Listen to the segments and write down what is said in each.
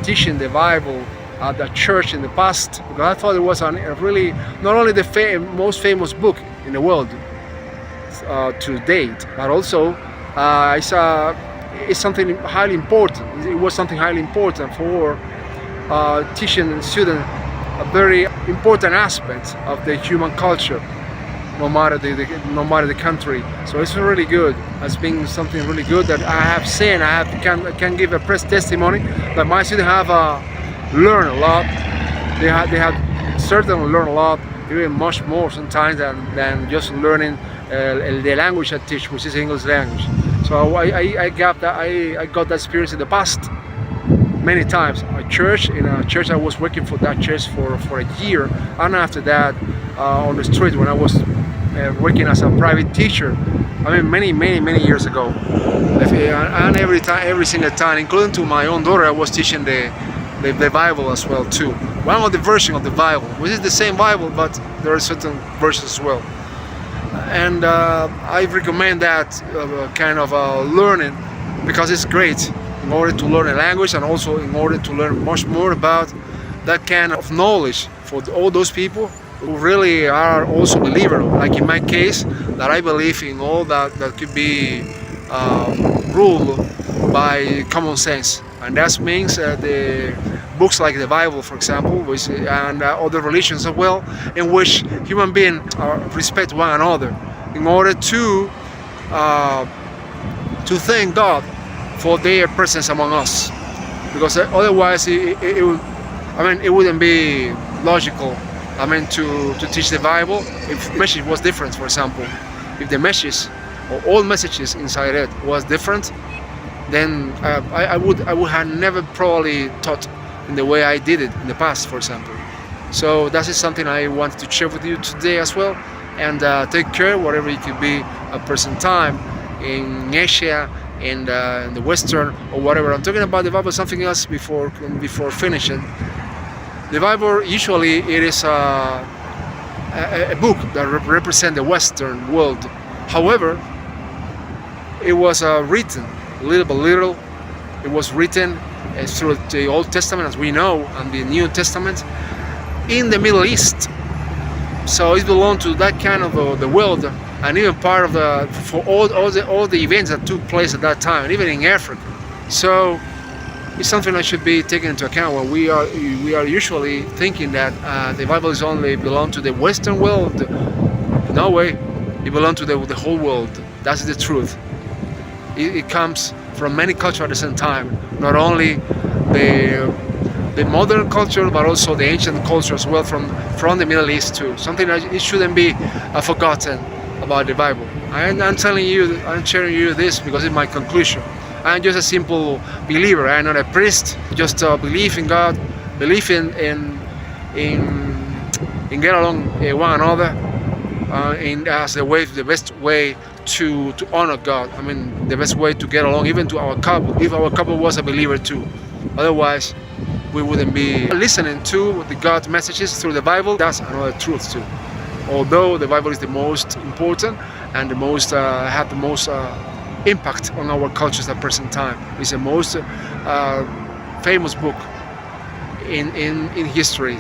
teaching the Bible at the church in the past, because I thought it was a really not only the most famous book in the world to date, but also it's something highly important. It was something highly important for teaching students a very important aspect of the human culture, no matter the country. So it's really good. It's been something really good that I have seen. Can give a press testimony that my students have learned a lot. They have certainly learned a lot, even much more sometimes than just learning the language I teach, which is English language. So I got that experience in the past many times. In a church, I was working for that church for a year, and after that on the street when I was working as a private teacher. I mean, many years ago. And every single time, including to my own daughter, I was teaching the Bible as well too. One of the versions of the Bible, which is the same Bible, but there are certain versions as well. And I recommend that kind of learning, because it's great in order to learn a language and also in order to learn much more about that kind of knowledge for all those people who really are also believers, like in my case, that I believe in all that could be ruled by common sense. And that means the books like the Bible, for example, and other religions as well, in which human beings respect one another in order to thank God for their presence among us. Because otherwise, it wouldn't be logical. To teach the Bible if the message was different. For example, if the message or all messages inside it was different, then I would have never probably taught in the way I did it in the past, for example. So that is something I wanted to share with you today as well. And take care, whatever it could be at present time in Asia, in the Western or whatever. I'm talking about the Bible, something else before finishing. The Bible usually it is a book that represents the Western world. However, it was written little by little. It was written through the Old Testament, as we know, and the New Testament in the Middle East. So it belonged to that kind of the world, and even part of for all the events that took place at that time, and even in Africa. So it's something that should be taken into account when we are usually thinking that the Bible is only belong to the Western world. No way, it belongs to the whole world. That's the truth. It comes from many cultures at the same time, not only the modern culture, but also the ancient culture as well from the Middle East too. Something that it shouldn't be forgotten about the Bible. I'm sharing you this because it's my conclusion. I'm just a simple believer. I'm not a priest. Just believe in God, believe in get along one another, as the best way to honor God. The best way to get along, even to our couple, if our couple was a believer too. Otherwise, we wouldn't be listening to the God messages through the Bible. That's another truth too. Although the Bible is the most important and the most have the most impact on our cultures at present time. It's the most famous book in history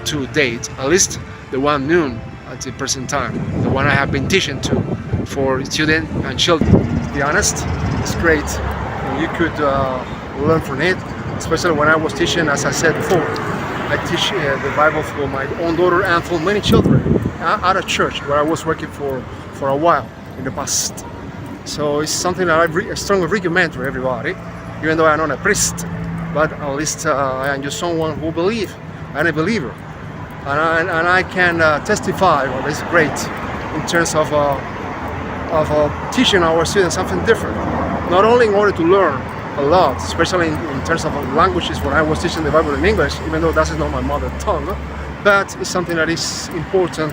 to date, at least the one known at the present time, the one I have been teaching to for students and children. To be honest, it's great. You could learn from it, especially when I was teaching, as I said before. I teach the Bible for my own daughter and for many children at a church where I was working for a while in the past. So it's something that I strongly recommend to everybody, even though I'm not a priest, but at least I am just someone who believes. I'm a believer, and I can testify that it's great in terms of teaching our students something different. Not only in order to learn a lot, especially in terms of languages when I was teaching the Bible in English, even though that is not my mother tongue, but it's something that is important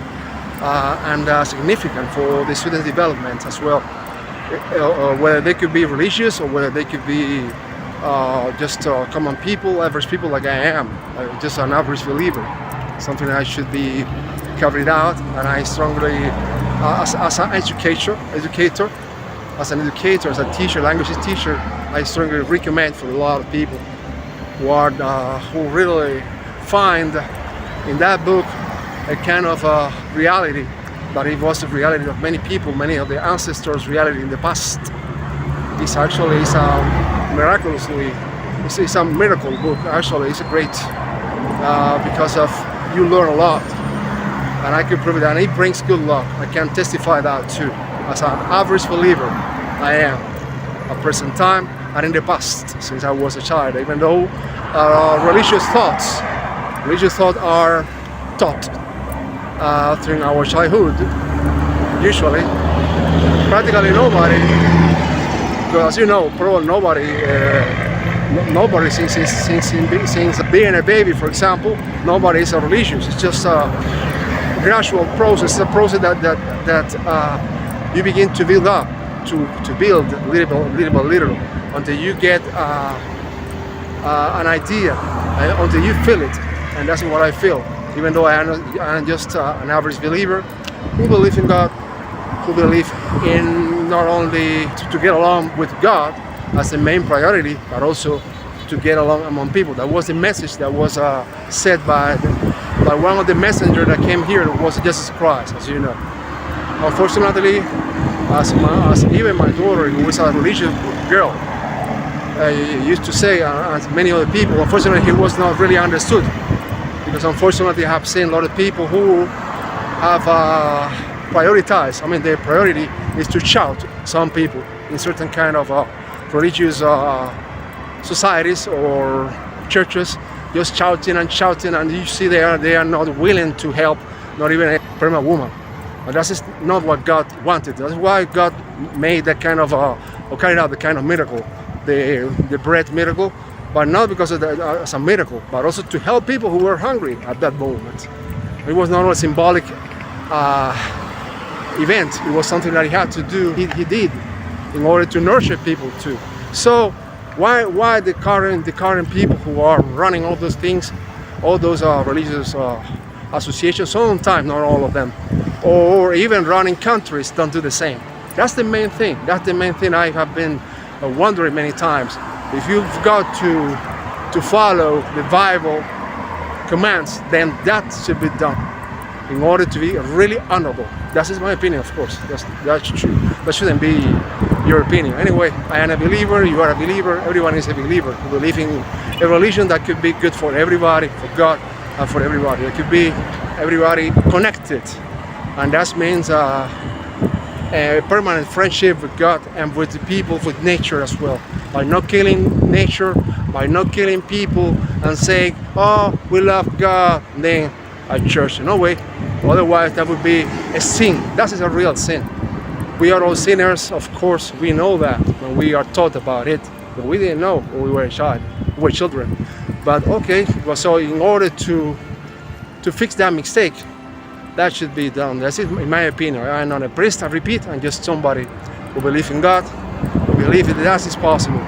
and significant for the student development as well. Whether they could be religious or whether they could be just common people, average people like I am, just an average believer. Something that should be carried out, and I strongly, as an educator, as a teacher, languages teacher, I strongly recommend for a lot of people. who really find in that book a kind of reality, but it was the reality of many people, many of the ancestors' reality in the past. This actually is it's a miracle book. Actually, it's a great because of you learn a lot, and I can prove it. And it brings good luck. I can testify that too. As an average believer, I am at present time and in the past since I was a child. Even though religious thoughts are taught during our childhood, usually practically nobody. Because as you know, probably nobody since being a baby, for example, nobody is religious. It's just a gradual process. It's a process that you begin to build up, to build little by little, until you get an idea, until you feel it, and that's what I feel. Even though I'm just an average believer who believes in God, who believe in not only to get along with God as the main priority, but also to get along among people. That was the message that was said by one of the messengers that came here, was Jesus Christ, as you know. Unfortunately, as even my daughter, who was a religious girl, used to say, as many other people, unfortunately he was not really understood. Because unfortunately I have seen a lot of people who have prioritized, their priority is to shout some people in certain kind of religious societies or churches, just shouting, and you see they are not willing to help, not even a pregnant woman. But that's not what God wanted. That's why God made that kind of, or carried out the kind of miracle, the bread miracle, but not because of that as a miracle, but also to help people who were hungry at that moment. It was not a symbolic event. It was something that he had to do. He did in order to nurture people too. So why the current people who are running all those things, all those religious associations, sometimes not all of them, or even running countries, don't do the same? That's the main thing. That's the main thing I have been wondering many times. If you've got to follow the Bible commands, then that should be done in order to be really honorable. That is my opinion, of course. That's true. That shouldn't be your opinion. Anyway, I am a believer, you are a believer, everyone is a believer who believes in a religion that could be good for everybody, for God, and for everybody. It could be everybody connected, and that means a permanent friendship with God and with the people, with nature as well. By not killing nature, by not killing people and saying, oh, we love God, and then a church. No way. Otherwise, that would be a sin. That is a real sin. We are all sinners, of course. We know that when we are taught about it, but we didn't know when we were a child. We were children. But okay, so in order to fix that mistake, that should be done. That's it, in my opinion. I'm not a priest, I repeat. I'm just somebody who believes in God, who believes that that is possible.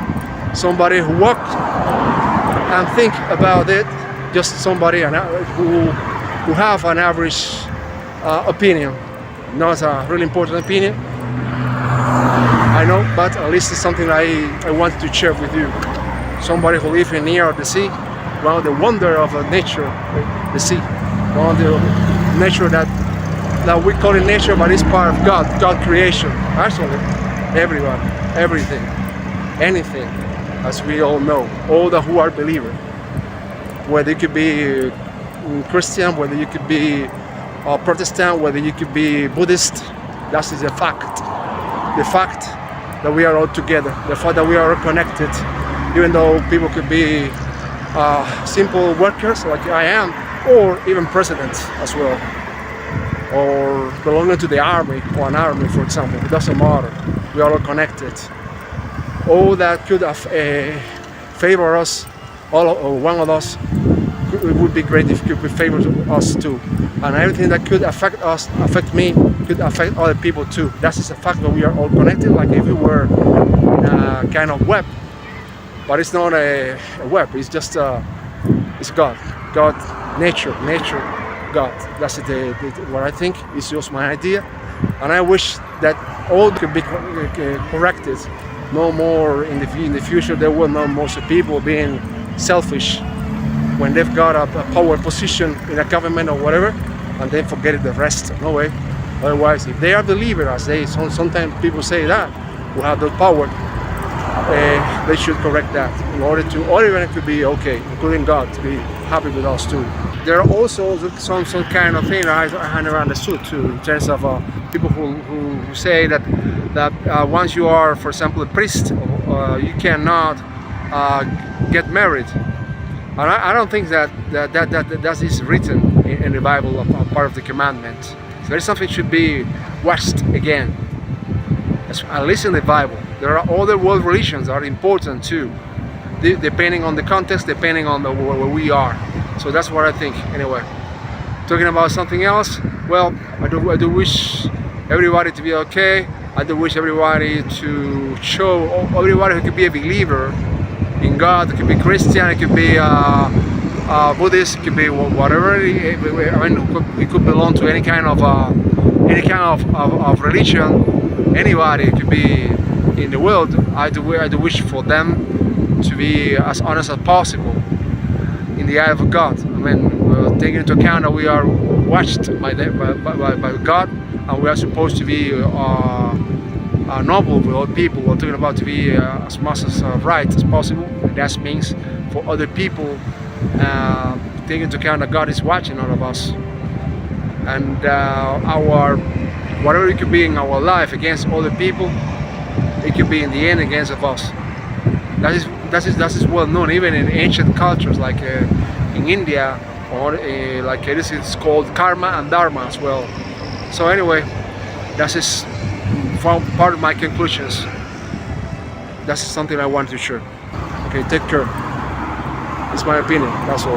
Somebody who walks and think about it. Just somebody who have an average opinion, not a really important opinion. I know, but at least it's something I wanted to share with you. Somebody who lives near the sea, one of the wonder of nature, the sea, one of the nature that we call it nature, but it's part of God creation. Actually, everyone, everything, anything, as we all know, all the who are believers, whether you could be Christian, whether you could be Protestant, whether you could be Buddhist, that is a fact. The fact that we are all together, the fact that we are all connected, even though people could be simple workers like I am, or even presidents as well, or belonging to the army, or an army, for example. It doesn't matter. We are all connected. All that could favor us, all or one of us, it would be great if it could favor us too. And everything that could affect us, affect me, could affect other people too. That is the fact that we are all connected, like if we were in a kind of web. But it's not a web, it's just it's God, nature, God. That's what I think. It's just my idea, and I wish that all could be corrected. No more in the future. There will not more people being selfish when they've got a power position in a government or whatever, and then forget the rest. No way. Otherwise, if they are believers, as they sometimes people say that, who have the power, they should correct that in order to, or even it could be okay, including God, to be happy with us too. There are also some kind of thing that I never understood too, in terms of people who say that once you are, for example, a priest, you cannot get married. And I don't think that is written in the Bible, a part of the commandment. So there's something should be watched again. At least in the Bible. There are other world religions that are important too, depending on the context, depending on where we are. So that's what I think. Anyway, talking about something else. Well, I do wish everybody to be okay. I do wish everybody to show, everybody who could be a believer in God. It could be Christian, it could be Buddhist, it could be whatever. I mean, it could belong to any kind of religion. Anybody could be in the world. I do wish for them to be as honest as possible in the eye of God. I mean, taking into account that we are watched by God, and we are supposed to be noble with all people. We're talking about to be as much as right as possible. And that means for other people, taking into account that God is watching all of us, and our whatever it could be in our life against other people, it could be in the end against of us. That is well known even in ancient cultures like in India, or like this is called karma and dharma as well. So anyway, that is part of my conclusions. That's something I want to share. Okay, take care. It's my opinion, that's all.